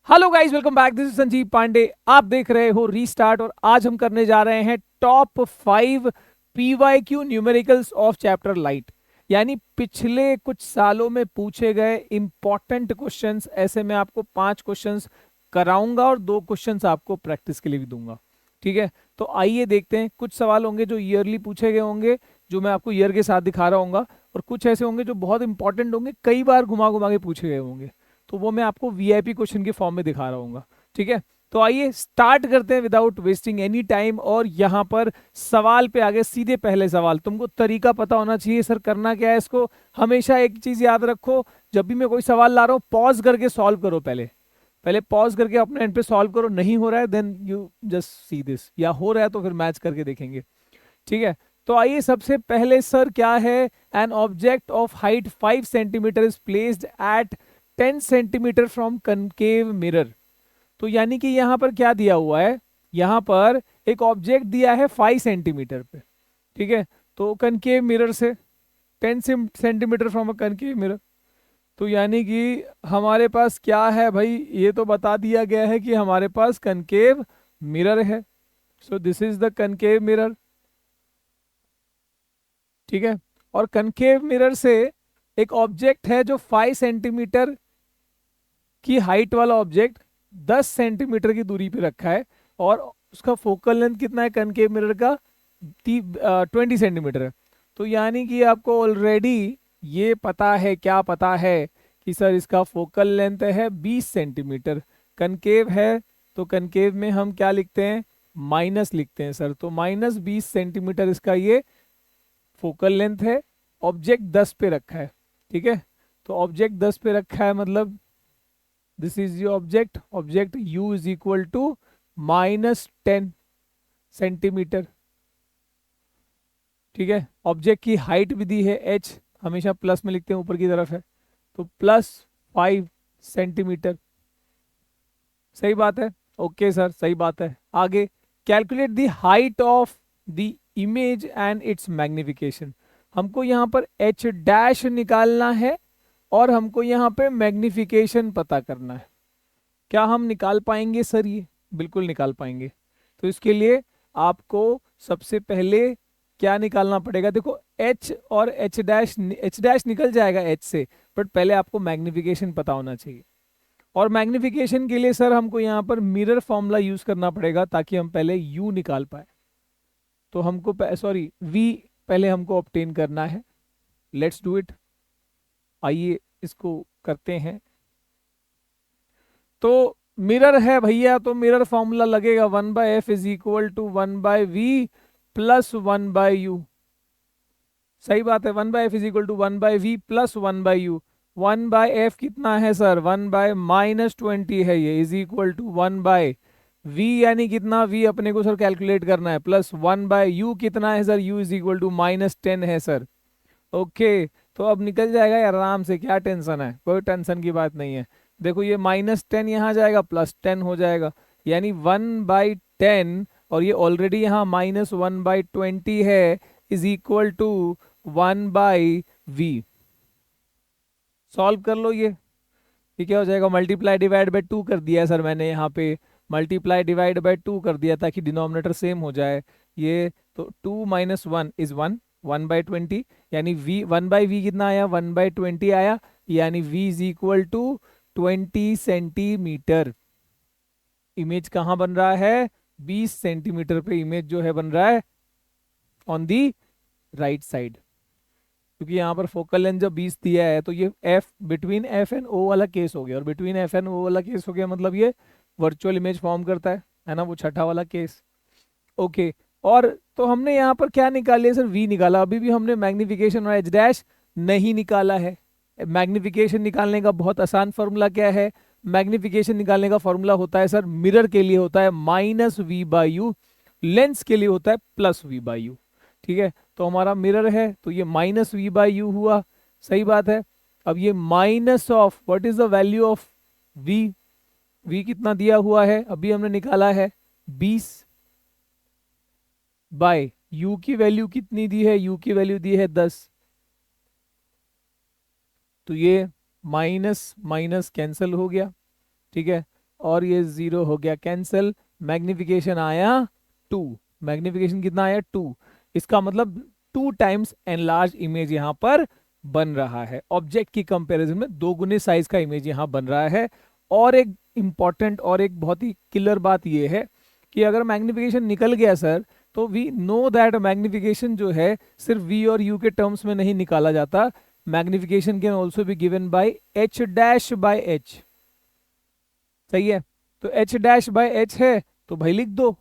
Hello guys, welcome back. This is Sanjeev Pandey. आप देख रहे हो रीस्टार्ट और आज हम करने जा रहे हैं top 5 PYQ numericals of chapter light. यानी पिछले कुछ सालों में पूछे गए इंपॉर्टेंट क्वेश्चंस। ऐसे मैं आपको 5 क्वेश्चंस कराऊंगा और 2 क्वेश्चंस आपको प्रैक्टिस के लिए भी दूंगा। ठीक है, तो आइए देखते हैं। कुछ सवाल होंगे जो ईयरली पूछे गए होंगे, जो मैं आपको ईयर के साथ दिखा रहा हूँ, और कुछ ऐसे होंगे जो बहुत इंपॉर्टेंट होंगे, कई बार घुमा घुमा के पूछे गए होंगे, तो वो मैं आपको वीआईपी क्वेश्चन के फॉर्म में दिखा रहा हूँ। ठीक है, तो आइए स्टार्ट करते हैं विदाउट वेस्टिंग एनी टाइम। और यहाँ पर सवाल पे आगे सीधे पहले सवाल। तुमको तरीका पता होना चाहिए सर, करना क्या है इसको। हमेशा एक चीज याद रखो, जब भी मैं कोई सवाल ला रहा हूँ पॉज करके सॉल्व करो। पहले पहले पॉज करके अपने एंड पे सॉल्व करो। नहीं हो रहा है then you just see this, या हो रहा है तो फिर मैच करके देखेंगे। ठीक है, तो आइए सबसे पहले सर क्या है। An object of height 5 centimetre is placed at 10 centimetre from concave mirror. तो यानी कि यहाँ पर क्या दिया हुआ है, यहाँ पर एक ऑब्जेक्ट दिया है 5 सेंटीमीटर पे। ठीक है, तो कनकेव मिरर से 10 centimetre from a concave mirror. तो यानी कि हमारे पास क्या है भाई, ये तो बता दिया गया है कि हमारे पास कनकेव मिरर है। So this is the concave mirror. ठीक है, और कनकेव मिरर से एक ऑब्जेक्ट है जो 5 सेंटीमीटर की हाइट वाला ऑब्जेक्ट 10 सेंटीमीटर की दूरी पे रखा है, और उसका फोकल लेंथ कितना है कनकेव मिरर का, 20 सेंटीमीटर है। तो यानी कि आपको ऑलरेडी ये पता है, क्या पता है कि सर इसका फोकल लेंथ है 20 सेंटीमीटर। कनकेव है तो कनकेव में हम क्या लिखते हैं, माइनस लिखते हैं सर। तो -20 सेंटीमीटर इसका ये फोकल लेंथ है। ऑब्जेक्ट 10 पे रखा है। ठीक है, तो ऑब्जेक्ट 10 पे रखा है, मतलब this is your object. Object u is equal to -10 centimetre. ठीक है, ऑब्जेक्ट की हाइट भी दी है h, हमेशा प्लस में लिखते हैं, ऊपर की तरफ है, तो +5 सेंटीमीटर। सही बात है, ओके सर, सही बात है। आगे, calculate the height of the image and it's magnification. हमको यहाँ पर h डैश निकालना है और हमको यहाँ पे मैग्निफिकेशन पता करना है। क्या हम निकाल पाएंगे सर? ये बिल्कुल निकाल पाएंगे। तो इसके लिए आपको सबसे पहले क्या निकालना पड़ेगा, देखो h और h डैश निकल जाएगा h से, बट पहले आपको मैग्निफिकेशन पता होना चाहिए। और मैग्निफिकेशन के लिए सर हमको यहाँ पर मिरर फॉर्मूला यूज करना पड़ेगा, ताकि हम पहले u निकाल पाए। तो हमको सॉरी v पहले हमको ऑब्टेन करना है। लेट्स डू इट, आइए इसको करते हैं। तो मिरर है भैया, तो मिरर फॉर्मूला लगेगा 1/f is equal to 1/v plus 1/u। सही बात है, 1/f is equal to 1/v plus 1/u। 1/f कितना है सर, 1/-20 है ये, इज इक्वल टू 1/v, यानी कितना v अपने को सर कैलकुलेट करना है, प्लस 1/u कितना है sir, u is equal to -10 है सर। ओके, तो अब निकल जाएगा यार आराम से, क्या टेंशन है, कोई टेंशन की बात नहीं है। देखो ये -10 यहाँ जाएगा, +10 हो जाएगा, यानी 1/10, और ये ऑलरेडी यहाँ -1/20 है, is equal to 1/v। Solve कर लो ये क्या हो जाएगा, मल्टीप्लाई डिवाइड बाय 2 कर दिया है सर मैंने यहाँ पे। मल्टीप्लाई डिवाइड बाय 2 कर दिया ताकि डिनोमिनेटर सेम हो जाए। ये तो 2 - 1 इज 1, 1/20, यानी v 1/v कितना आया, 1/20 आया, यानी v is equal to 20 centimetre. Image कहाँ बन रहा है, 20 सेंटीमीटर पे इमेज जो है बन रहा है ऑन दी राइट साइड। क्योंकि यहाँ पर फोकल लेंथ जब 20 दिया है, तो ये f between f and o वाला केस हो गया, और बिटवीन f एंड o वाला केस हो गया, मतलब ये वर्चुअल इमेज फॉर्म करता है ना, वो छठा वाला केस। ओके, और तो हमने यहाँ पर क्या निकाली है सर, v निकाला। अभी भी हमने मैग्निफिकेशन और h डैश नहीं निकाला है। मैग्निफिकेशन निकालने का बहुत आसान फॉर्मूला क्या है, मैग्निफिकेशन निकालने का फॉर्मूला होता है सर, मिरर के लिए होता है -v/u, लेंस के लिए होता है +v/u। ठीक है, तो हमारा मिरर है तो ये -v/u हुआ। सही बात है। अब ये minus of what is the value of v, v कितना दिया हुआ है अभी हमने निकाला है 20, बाय u की वैल्यू कितनी दी है, u की वैल्यू दी है 10। तो ये माइनस माइनस कैंसिल हो गया। ठीक है, और ये 0 हो गया कैंसिल। मैग्निफिकेशन आया 2, मैग्निफिकेशन कितना आया 2, इसका मतलब 2 टाइम्स एनलार्ज इमेज यहाँ पर बन रहा है। ऑब्जेक्ट की कंपैरिजन में 2 गुने साइज का इमेज यहाँ बन रहा है। और एक इंपॉर्टेंट और एक बहुत ही किलर बात ये है कि अगर मैग्निफिकेशन निकल गया सर, तो वी नो दैट मैग्निफिकेशन जो है सिर्फ वी और यू के टर्म्स में नहीं निकाला जाता। Magnification can also be given by H dash by H. सही है, तो एच डैश बाय एच है तो भाई लिख दो,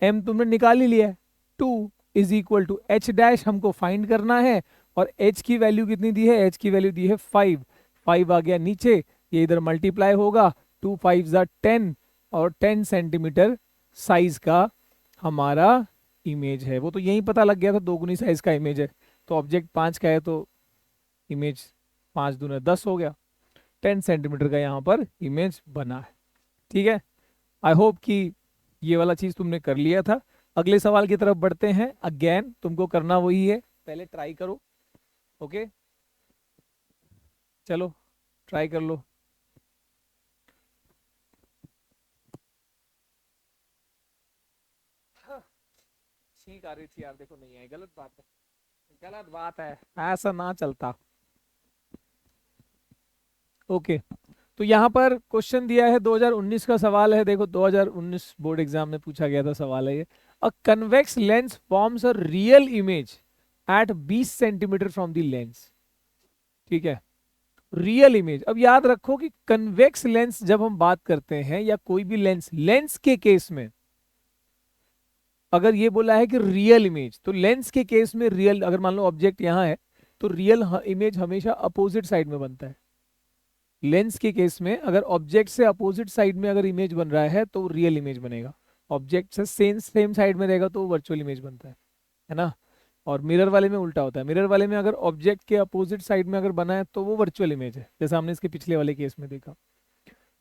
एम तुमने निकाल ही लिया है। 2 is equal to h dash हमको फाइंड करना है, और एच की वैल्यू कितनी दी है, एच की वैल्यू दी है 5। 5 आ गया नीचे, ये इधर मल्टीप्लाई होगा, 2 5 10, और 10 सेंटीमीटर साइज का हमारा इमेज है। वो तो यही पता लग गया था 2 गुनी साइज का इमेज है, तो ऑब्जेक्ट 5 का है तो इमेज 5 दूना 10 हो गया। 10 सेंटीमीटर का यहाँ पर इमेज बना है। ठीक है, आई होप कि ये वाला चीज तुमने कर लिया था। अगले सवाल की तरफ बढ़ते हैं। अगेन तुमको करना वही है, पहले ट्राई करो। ओके, चलो ट्राई कर लो। ठीक आ रही थी यार, देखो नहीं आई, गलत बात है, गलत बात है, ऐसा ना चलता। ओके, तो यहाँ पर क्वेश्चन दिया है 2019 का सवाल है। देखो 2019 बोर्ड एग्जाम में पूछा गया था सवाल है ये। अ convex lens forms a real image at 20 centimetre from the lens. ठीक है, रियल इमेज। अब याद रखो कि कन्वेक्स लेंस जब हम बात करते हैं, या कोई भी लेंस, लेंस के केस में अगर ये बोला है कि रियल इमेज, तो लेंस के केस में रियल, अगर मान लो ऑब्जेक्ट यहाँ है तो रियल इमेज हमेशा अपोजिट साइड में बनता है। लेंस के केस में अगर ऑब्जेक्ट से अपोजिट साइड में अगर इमेज बन रहा है तो रियल इमेज बनेगा, ऑब्जेक्ट से सेम साइड में रहेगा तो वर्चुअल इमेज बनता है ना। और मिरर वाले में उल्टा होता है, मिरर वाले में अगर ऑब्जेक्ट के अपोजिट साइड में अगर बना है तो वो वर्चुअल इमेज है, जैसा हमने इसके पिछले वाले केस में देखा।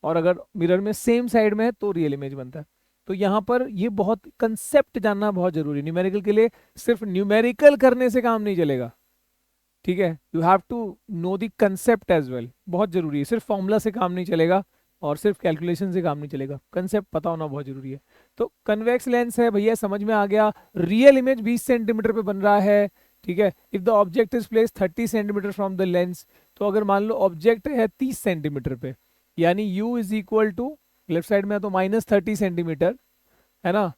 और अगर मिरर में सेम साइड में है तो रियल इमेज बनता है। तो यहाँ पर ये बहुत कंसेप्ट जानना बहुत जरूरी है न्यूमेरिकल के लिए। सिर्फ न्यूमेरिकल करने से काम नहीं चलेगा, ठीक है, you have to know the concept as well, बहुत जरूरी है। सिर्फ फॉर्मूला से काम नहीं चलेगा और सिर्फ कैलकुलेशन से काम नहीं चलेगा, कंसेप्ट पता होना बहुत जरूरी है। तो कन्वेक्स लेंस है भैया, समझ में आ गया। रियल इमेज 20 सेंटीमीटर पे बन रहा है, ठीक है। If the object is place 30 centimetre from the lens, तो अगर मान लो ऑब्जेक्ट है 30 सेंटीमीटर पे, यानी u is equal to, left side में तो -30 सेंटीमीटर है ना,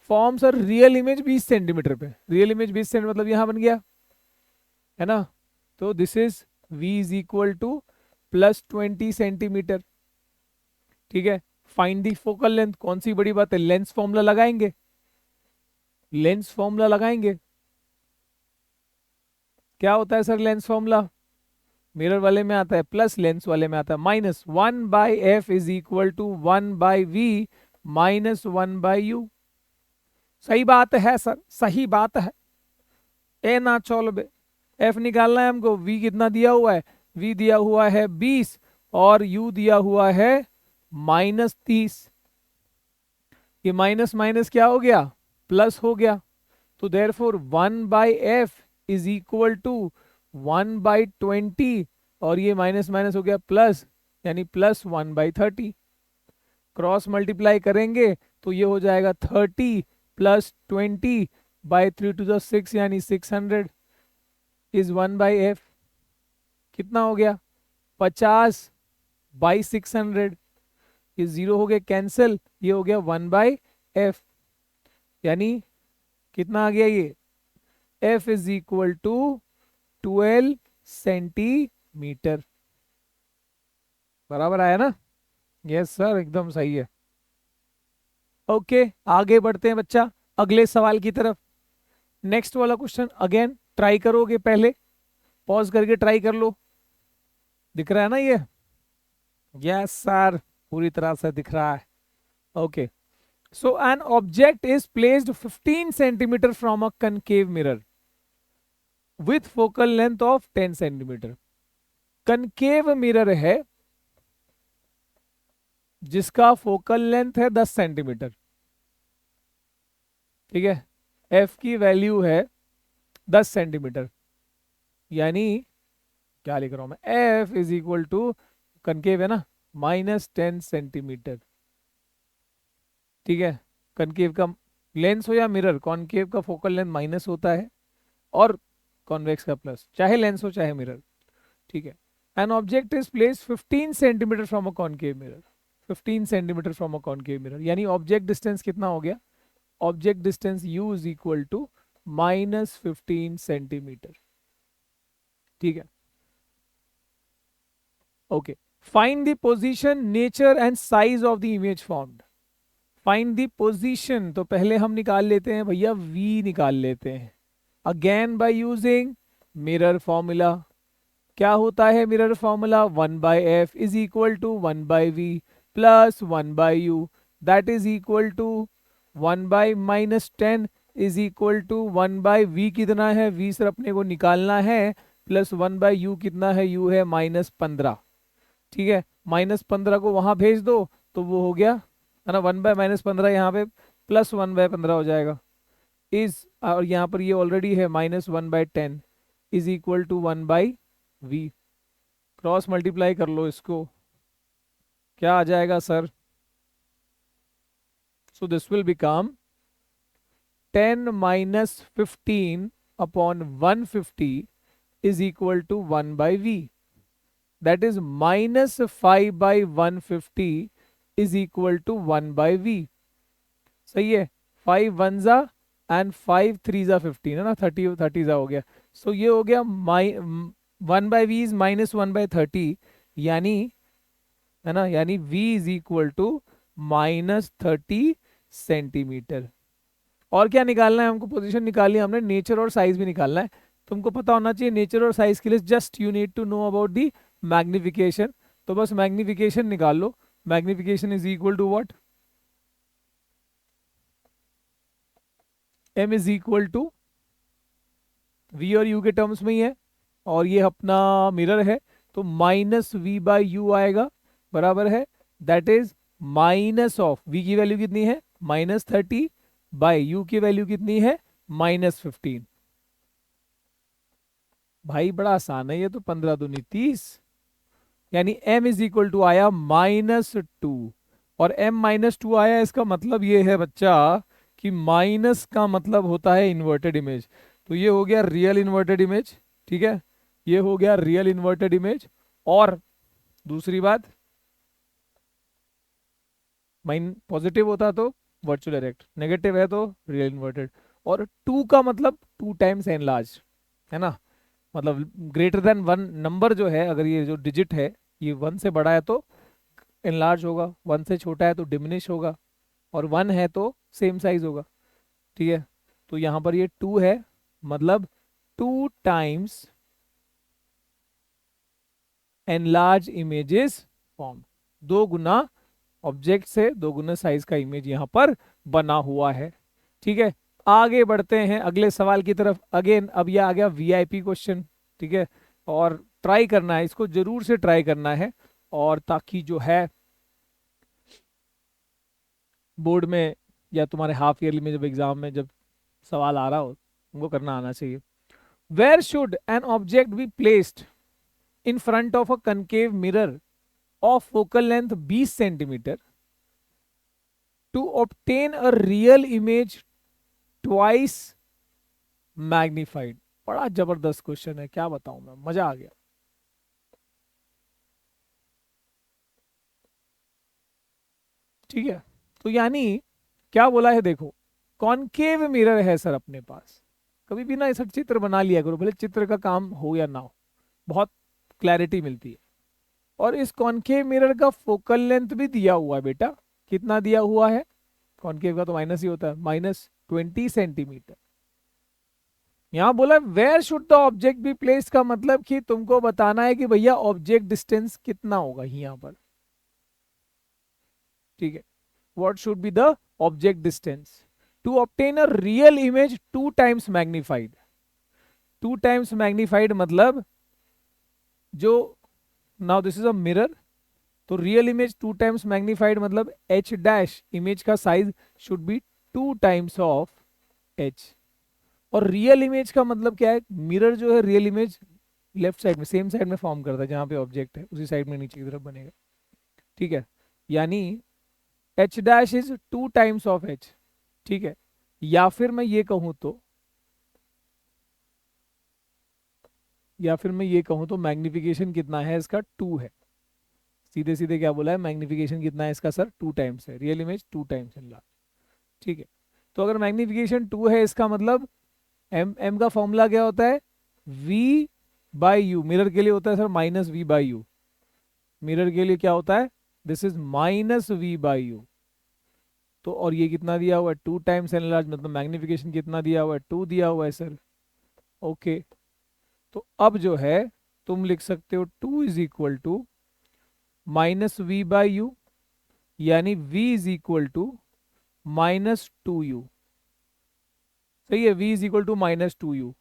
फॉर्म्स और रियल इमेज 20 सेंटीमीटर पे। रियल इमेज 20 सेंटीमीटर मतलब यहां बन गया है ना, तो this is v is equal to +20 centimetre. ठीक है, फाइंड दी फोकल लेंथ, कौन सी बड़ी बात है, लेंस फॉर्मूला लगाएंगे, लेंस फॉर्मूला लगाएंगे। क्या होता है सर लेंस फॉर्मूला, मिरर वाले में आता है प्लस, लेंस वाले में आता है minus. 1/f is equal to 1/v minus 1/u। सही बात है सर, सही बात है। ए ना चलो बे, एफ निकालना है हमको। v कितना दिया हुआ है, v दिया हुआ है 20 और u दिया हुआ है -30। ये माइनस माइनस क्या हो गया, प्लस हो गया। तो therefore 1/f is equal to 1/20, और ये माइनस माइनस हो गया प्लस, यानी +1/30। क्रॉस मल्टीप्लाई करेंगे तो ये हो जाएगा 30 + 20/3 × 6 यानी 600 इज 1/f। कितना हो गया 50/600, ये 0 हो गया कैंसिल, ये हो गया 1/f, यानी कितना आ गया ये, f is equal to 12 centimetre. बराबर आया ना, यस सर एकदम सही है। ओके, आगे बढ़ते हैं बच्चा अगले सवाल की तरफ। नेक्स्ट वाला क्वेश्चन अगेन ट्राई करोगे, पहले पॉज करके ट्राई कर लो, दिख रहा है ना ये, यस सर पूरी तरह से दिख रहा है। Okay, so an object is placed 15 centimeter from a concave mirror with focal length of 10 centimeter। concave mirror है जिसका फोकल लेंथ है 10 सेंटीमीटर, ठीक है, f की वैल्यू है 10 सेंटीमीटर, यानी क्या लिख रहा हूं मैं, f is equal to, concave है ना, -10 सेंटीमीटर। ठीक है, कनकेव का लेंस हो या मिरर, कॉनकेव का फोकल लेंथ माइनस होता है और कॉन्वेक्स का प्लस, चाहे लेंस हो चाहे मिरर। ठीक है, an object is place 15 centimetre from a concave mirror, 15 centimetre from a concave mirror, यानी ऑब्जेक्ट डिस्टेंस कितना हो गया, object distance u is equal to -15 centimetre. ठीक है, okay, find the position, nature and size of the image formed. Find the position, तो पहले हम निकाल लेते हैं भैया v निकाल लेते हैं, again by using mirror formula. क्या होता है mirror formula, 1/f is equal to 1/v plus 1/u, that is equal to 1/-10 is equal to 1/v, कितना है v सर अपने को निकालना है, प्लस 1/u कितना है, u है -15। ठीक है, -15 को वहां भेज दो तो वो हो गया है ना, 1/-15 यहाँ पे प्लस 1/15 हो जाएगा, इज और यहाँ पर ये ऑलरेडी है -1/10 is equal to 1/v। Cross multiply कर लो इसको, क्या आ जाएगा sir, so this will become 10 - 15 upon 150 is equal to 1/v, that is -5/150 is equal to 1/v। सही है, 5 1 जा एंड 5 3 जा 15 है ना, 30 जा हो गया, सो ये हो गया 1/v इज -1/30, यानी है ना, यानी v is equal to -30 centimetre. और क्या निकालना है हमको, पोजीशन निकाली हमने, नेचर और साइज भी निकालना है। तुमको पता होना चाहिए नेचर और साइज के लिए, just you need to know about the magnification, तो बस मैग्निफिकेशन निकाल लो। Magnification is equal to what, m is equal to v और u के टर्म्स में ही है, और ये अपना मिरर है तो -v/u आएगा, बराबर है, that is minus of v की वैल्यू कितनी है -30 बाय u की वैल्यू कितनी है -15। भाई बड़ा आसान है ये तो, 15 दूनी 30, यानी m इज इक्वल टू आया -2, और m -2 आया, इसका मतलब ये है बच्चा कि माइनस का मतलब होता है इन्वर्टेड इमेज, तो ये हो गया रियल इन्वर्टेड इमेज। ठीक है, ये हो गया रियल इन्वर्टेड इमेज। और दूसरी बात, माइन पॉजिटिव होता तो वर्चुअल इरेक्ट, नेगेटिव है तो रियल इन्वर्टेड। और 2 का मतलब 2 टाइम्स एनलार्ज, है ना, मतलब ग्रेटर देन 1 नंबर जो है, अगर ये जो डिजिट है ये 1 से बड़ा है तो एनलार्ज होगा, 1 से छोटा है तो डिमिनिश होगा, और 1 है तो सेम साइज होगा। ठीक है, तो यहाँ पर ये 2 है, मतलब 2 टाइम्स एनलार्ज इमेजेस फॉर्म, 2 गुना ऑब्जेक्ट से 2 गुना साइज का इमेज यहाँ पर बना हुआ है। ठीक है, आगे बढ़ते हैं अगले सवाल की तरफ। अगेन अब यह आ गया वीआईपी क्वेश्चन। ठीक है, और ट्राई करना है इसको, जरूर से ट्राई करना है, और ताकि जो है बोर्ड में या तुम्हारे हाफ ईयरली में जब एग्जाम में जब सवाल आ रहा हो तुमको करना आना चाहिए। Where should an object be placed in front of a concave mirror of focal length 20 centimeter to obtain a real image twice magnified। बड़ा जबरदस्त क्वेश्चन है, क्या बताऊं मैं, मजा आ गया। ठीक है, तो यानी क्या बोला है, देखो कॉनकेव मिरर है सर अपने पास, कभी भी ना ऐसा चित्र बना लिया करो, भले चित्र का काम हो या ना हो, बहुत क्लैरिटी मिलती है। और इस कॉनकेव मिरर का फोकल लेंथ भी दिया हुआ है बेटा, कितना दिया हुआ है, कॉनकेव का तो माइनस ही होता है, -20 सेंटीमीटर। यहां बोला where should the object be place, का मतलब कि तुमको बताना है कि भैया ऑब्जेक्ट डिस्टेंस कितना होगा यहां पर। ठीक है, what should be the object distance to obtain a real image 2 times magnified. 2 times magnified मतलब जो, now this is a mirror, तो रियल इमेज 2 टाइम्स मैग्निफाइड मतलब h डैश इमेज का size should be 2 times of h। और real image का मतलब क्या है, मिरर जो है रियल इमेज लेफ्ट साइड में, सेम साइड में फॉर्म करता है जहां पे ऑब्जेक्ट है, उसी साइड में नीचे की तरफ बनेगा। ठीक है, यानी H dash is 2 times of H, ठीक है। या फिर मैं ये कहूं तो, मैग्निफिकेशन कितना है इसका, 2 है। सीधे सीधे क्या बोला है, मैग्निफिकेशन कितना है इसका सर, 2 टाइम्स है, real image 2 times in large, ठीक है। तो अगर मैग्निफिकेशन 2 है इसका मतलब एम का फॉर्मूला क्या होता है, v बाई यू, मिरर के लिए होता है sir minus v by u, mirror के लिए क्या होता है, this is minus v by u. तो और ये कितना दिया हुआ है, 2 टाइम्स एन लार्ज, मतलब मैग्निफिकेशन कितना दिया हुआ है, 2 दिया हुआ है सर, ओके। तो अब जो है तुम लिख सकते हो 2 is equal to minus v by u, यानी v is equal to -2u, सही है, v is equal to -2u।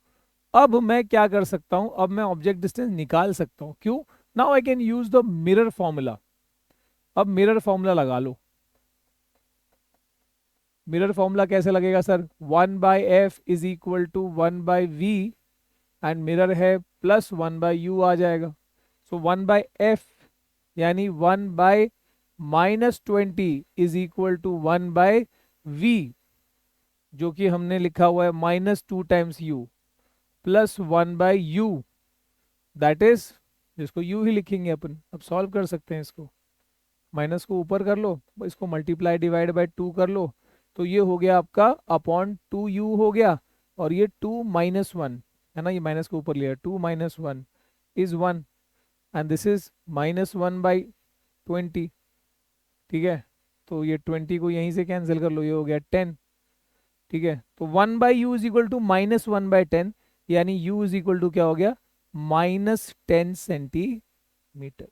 अब मैं क्या कर सकता हूं, अब मैं ऑब्जेक्ट डिस्टेंस निकाल सकता हूं, क्यों, now I can use the mirror formula. अब मिरर फॉर्मूला लगा लो। मिरर फॉर्मूला कैसे लगेगा sir, 1/f is equal to 1/v, and mirror है प्लस 1/u आ जाएगा। सो 1/f यानी 1/-20 इज इक्वल टू 1/v, जो कि हमने लिखा हुआ है -2 times u plus 1/u, that is, जिसको u ही लिखेंगे अपन। अब सॉल्व कर सकते हैं इसको, माइनस को ऊपर कर लो, इसको मल्टीप्लाई डिवाइड बाय 2 कर लो, तो ये हो गया आपका अपॉन 2u हो गया, और ये 2 - 1 है ना, ये माइनस को ऊपर लिया, 2 - 1 इज 1, एंड दिस इज -1/20, ठीक है। तो ये 20 को यहीं से कैंसिल कर लो, ये हो गया 10, ठीक है। तो 1/u इज इक्वल टू -1/10, यानी u इज इक्वल टू क्या हो गया, -10 centimetre,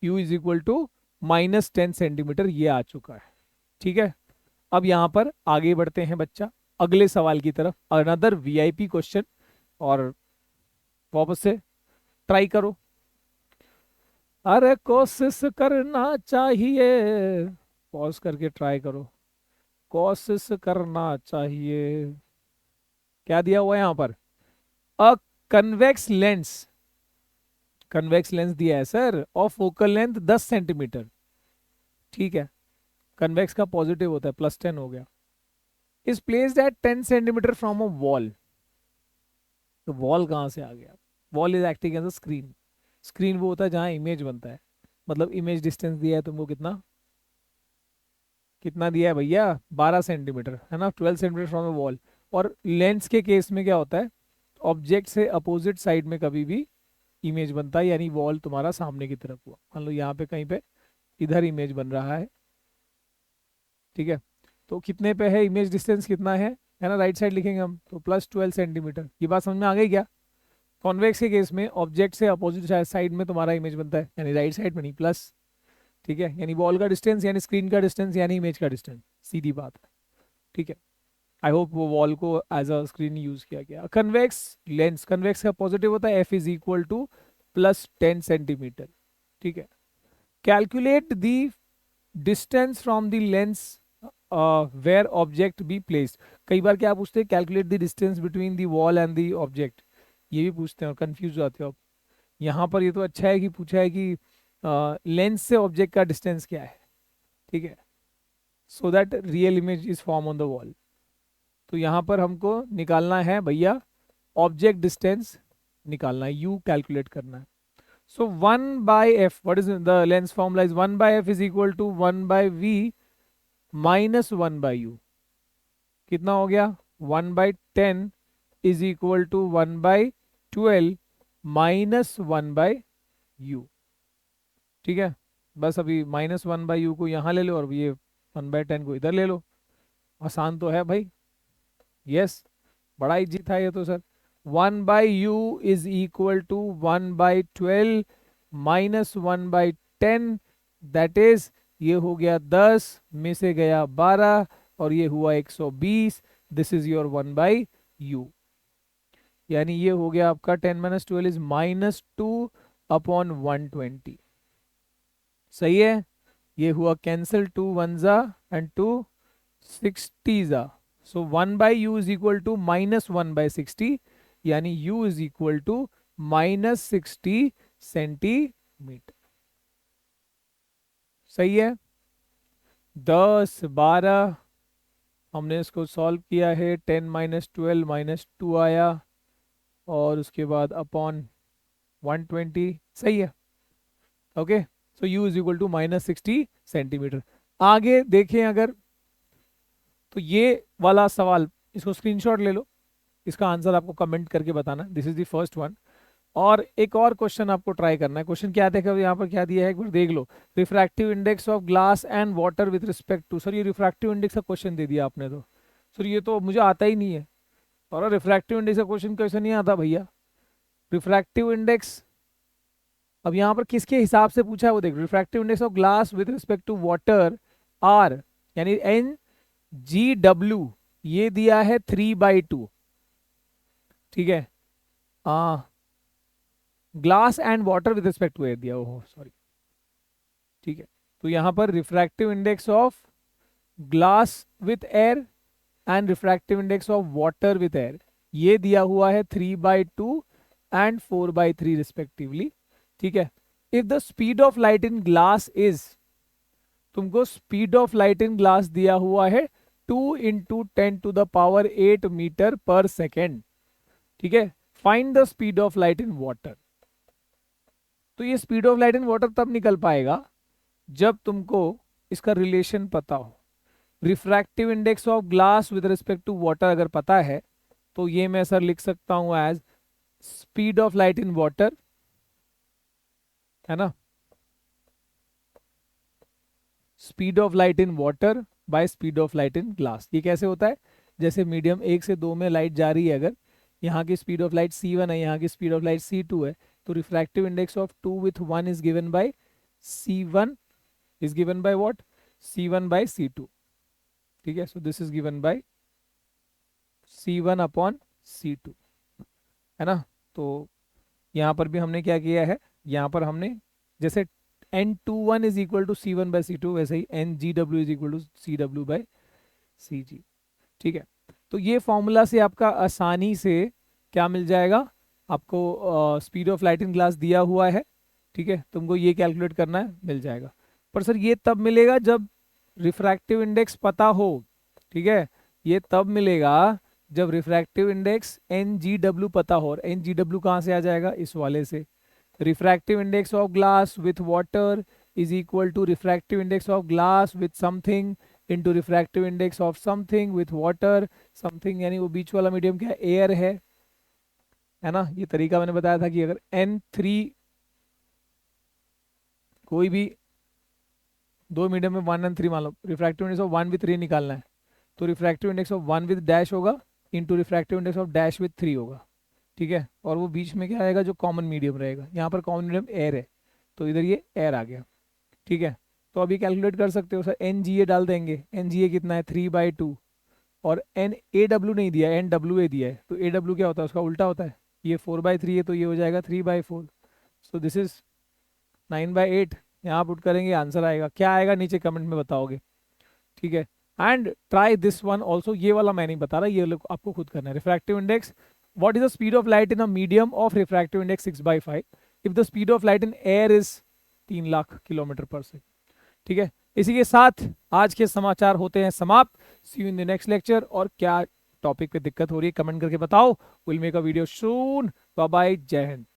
u is equal to -10 centimetre, ये आ चुका है, ठीक है। अब यहां पर आगे बढ़ते हैं बच्चा अगले सवाल की तरफ, अनदर वीआईपी क्वेश्चन, और वापस से ट्राई करो, अरे कोशिश करना चाहिए, पॉज करके ट्राई करो, कोशिश करना चाहिए। क्या दिया हुआ है यहां पर, अ कन्वेक्स लेंस, कन्वेक्स लेंस दिया है सर, और फोकल लेंथ 10 सेंटीमीटर, ठीक है। कन्वेक्स का पॉजिटिव होता है, +10 हो गया, is placed at 10 centimetre from a wall. तो वॉल कहां से आ गया, wall is acting as a screen, screen वो होता है जहां इमेज बनता है, मतलब इमेज डिस्टेंस दिया है तुमको कितना, कितना दिया है भैया, 12 सेंटीमीटर है ना, 12 सेंटीमीटर फ्रॉम अ वॉल। और लेंस के केस में क्या होता है, ऑब्जेक्ट से अपोजिट साइड में कभी भी इमेज बनता है, यानी वॉल तुम्हारा सामने की तरफ हुआ, मान लो यहाँ पे कहीं पे इधर इमेज बन रहा है, ठीक है। तो कितने पे है, इमेज डिस्टेंस कितना है ना, राइट साइड लिखेंगे हम, तो +12 सेंटीमीटर। ये बात समझ में आ गई क्या, कॉन्वेक्स के केस में ऑब्जेक्ट से अपोजिट साइड में तुम्हारा इमेज बनता है, यानी राइट साइड में नहीं, प्लस, ठीक है, यानी वॉल का डिस्टेंस यानी स्क्रीन का डिस्टेंस यानी इमेज का डिस्टेंस, सीधी बात है, ठीक है। आई होप वो वॉल को एज अ स्क्रीन यूज किया गया। कन्वेक्स लेंस, कन्वेक्स का पॉजिटिव होता है, f is equal to +10 centimetre, ठीक है। Calculate the distance from the lens where object be placed. कई बार क्या पूछते हैं, calculate the distance between the wall and the object, ये भी पूछते हैं और कंफ्यूज हो जाते हो आप। यहाँ पर ये तो अच्छा है कि पूछा है कि लेंस से ऑब्जेक्ट का डिस्टेंस क्या है, ठीक है, so that real image is form on the wall. तो यहाँ पर हमको निकालना है भैया ऑब्जेक्ट डिस्टेंस, निकालना है, u कैलकुलेट करना है। So 1/f, what is the lens formula, is 1/f is equal to 1/v minus 1/u, कितना हो गया, 1/10 is equal to 1/12 minus 1/u, ठीक है। बस अभी -1/u को यहाँ ले लो, और ये 1/10 को इधर ले लो, आसान तो है भाई, यस, बड़ा इजी था ये तो sir. 1/u is equal to 1/12 minus 1/10, that is, ये हो गया 10 में से गया 12, और ये हुआ 120, दिस इज योर 1/u, यानी ये हो गया आपका 10 - 12 इज -2/120, सही है। ये हुआ कैंसिल, 2 1 जा एंड 2 60 जा, सो 1/u इज इक्वल टू -1/60, यानी u is equal to -60 centimetre, सही है। 10 12 हमने इसको सॉल्व किया है, 10 माइनस 12 माइनस 2 आया, और उसके बाद अपॉन 120, सही है। Okay, so u is equal to -60 centimetre. आगे देखें अगर, तो ये वाला सवाल, इसको स्क्रीनशॉट ले लो, इसका आंसर आपको कमेंट करके बताना, this is the first one. और एक और क्वेश्चन आपको ट्राई करना है। क्वेश्चन क्या देखा यहाँ पर, क्या दिया है एक बार देख लो। Refractive index of glass and water with respect to, sir ये रिफ्रैक्टिव इंडेक्स का क्वेश्चन दे दिया आपने तो, सर ये तो मुझे आता ही नहीं है। और रिफ्रैक्टिव इंडेक्स का क्वेश्चन कैसे नहीं आता भैया? रिफ्रैक्टिव इंडेक्स अब यहाँ पर किसके हिसाब से पूछा है वो देख, refractive index of glass with respect to water are, यानी NGW, ये दिया है 3/2, ठीक है। Glass and water with respect to air दिया, ओहो सॉरी, ठीक है। तो यहाँ पर refractive index of glass with air and refractive index of water with air, ये दिया हुआ है 3/2 एंड 4/3 रिस्पेक्टिवली, ठीक है। If the speed of light in glass is, तुमको speed of light in glass दिया हुआ है 2 × 10⁸ मीटर पर सेकेंड, ठीक है। Find the speed of light in water. तो ये speed of light in water तब निकल पाएगा जब तुमको इसका रिलेशन पता हो। Refractive index of glass with respect to water अगर पता है, तो ये मैं सर लिख सकता हूं as speed of light in water, है ना, speed of light in water by speed of light in glass. ये कैसे होता है, जैसे मीडियम 1 से 2 में लाइट जा रही है, अगर यहाँ की स्पीड ऑफ लाइट c1 है, यहाँ की स्पीड ऑफ लाइट c2 है, तो refractive index of 2 with 1 is given by c1 is given by what, c1 by c2, ठीक है। So this is given by c1 upon c2, है ना। तो यहाँ पर भी हमने क्या किया है, यहाँ पर हमने जैसे n21 is equal to c1 by c2, वैसे ही ngw is equal to cw by cg, ठीक है। तो ये फॉर्मूला से आपका आसानी से क्या मिल जाएगा, आपको speed of light in glass दिया हुआ है, ठीक है, तुमको ये कैलकुलेट करना है, मिल जाएगा। पर सर ये तब मिलेगा जब रिफ्रैक्टिव इंडेक्स पता हो, ठीक है, ये तब मिलेगा जब रिफ्रैक्टिव इंडेक्स NGW पता हो। और NGW कहाँ से आ जाएगा, इस वाले से, refractive index of glass with water is equal to refractive index of glass with something into refractive index of something with water, something यानी वो बीच वाला मीडियम क्या है, एयर है ना। ये तरीका मैंने बताया था कि अगर N3 कोई भी दो मीडियम में 1 और 3 मान लो, रिफ्रैक्टिव इंडेक्स ऑफ 1 विथ 3 निकालना है, तो refractive index of 1 with dash होगा into refractive index of dash with 3 होगा, ठीक है। और वो बीच में क्या आएगा, जो कॉमन मीडियम रहेगा, यहाँ पर कॉमन मीडियम एयर है, तो इधर ये एयर आ गया, ठीक है। तो अभी कैलकुलेट कर सकते हो सर, NGA डाल देंगे, NGA कितना है 3/2, और NAW नहीं दिया है, NWA दिया है, तो AW क्या होता है, उसका उल्टा होता है, ये 4/3 है, तो ये हो जाएगा 3/4, सो दिस इज 9/8। यहाँ पुट करेंगे, आंसर आएगा, क्या आएगा नीचे कमेंट में बताओगे, ठीक है। And try this one also, ये वाला मैं नहीं बता रहा, ये लोग आपको खुद करना है। Refractive index, what is the speed of light in a medium of refractive index 6/5 if the speed of light in air is 3 lakh kilometre पर सेकंड, ठीक है। इसी के साथ आज के समाचार होते हैं समाप्त। See you in the next lecture. और क्या टॉपिक पे दिक्कत हो रही है कमेंट करके बताओ, will make a video soon. Bye bye, जय हिंद।